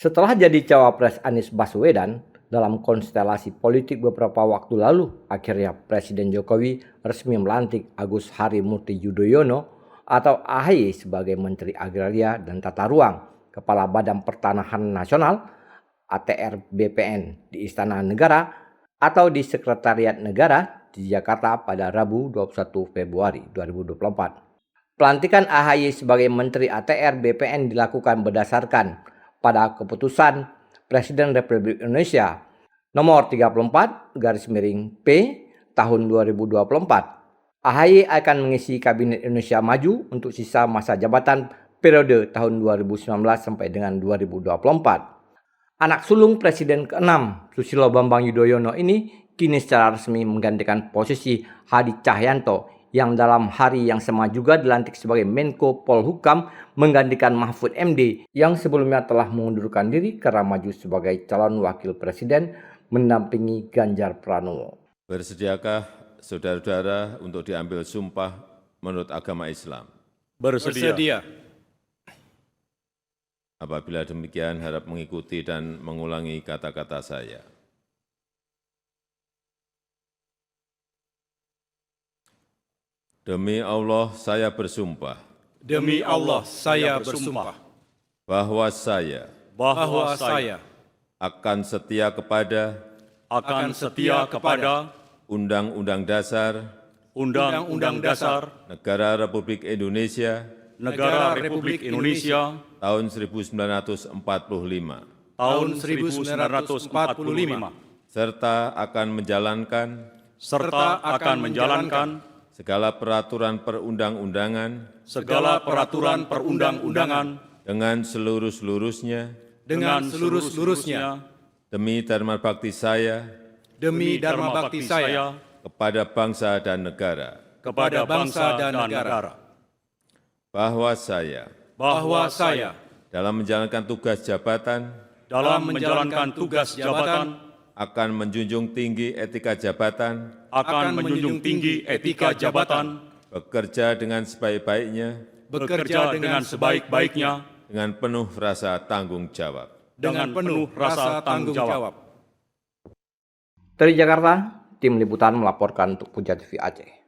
Setelah jadi cawapres Anies Baswedan, dalam konstelasi politik beberapa waktu lalu, akhirnya Presiden Jokowi resmi melantik Agus Harimurti Yudhoyono atau AHY sebagai Menteri Agraria dan Tata Ruang, Kepala Badan Pertanahan Nasional (ATR BPN) di Istana Negara atau di Sekretariat Negara di Jakarta pada Rabu 21 Februari 2024. Pelantikan AHY sebagai Menteri ATR BPN dilakukan berdasarkan pada keputusan Presiden Republik Indonesia nomor 34/P tahun 2024. AHY akan mengisi Kabinet Indonesia Maju untuk sisa masa jabatan periode tahun 2019 sampai dengan 2024. Anak sulung Presiden ke-6 Susilo Bambang Yudhoyono ini kini secara resmi menggantikan posisi Hadi Cahyanto yang dalam hari yang sama juga dilantik sebagai Menko Polhukam menggantikan Mahfud MD yang sebelumnya telah mengundurkan diri karena maju sebagai calon wakil presiden mendampingi Ganjar Pranowo. Bersediakah saudara-saudara untuk diambil sumpah menurut agama Islam? Bersedia. Apabila demikian, harap mengikuti dan mengulangi kata-kata saya. Demi Allah, saya bersumpah. Demi Allah, saya bersumpah Bahwa saya akan setia kepada Undang-Undang Dasar Negara Republik Indonesia tahun 1945 serta akan menjalankan segala peraturan perundang-undangan dengan seluruh-seluruhnya demi dharma bakti saya kepada bangsa dan negara. Bahwa saya dalam menjalankan tugas jabatan akan menjunjung tinggi etika jabatan, bekerja dengan sebaik-baiknya, dengan penuh rasa tanggung jawab. Dari Jakarta, tim liputan melaporkan untuk Puja TV Aceh.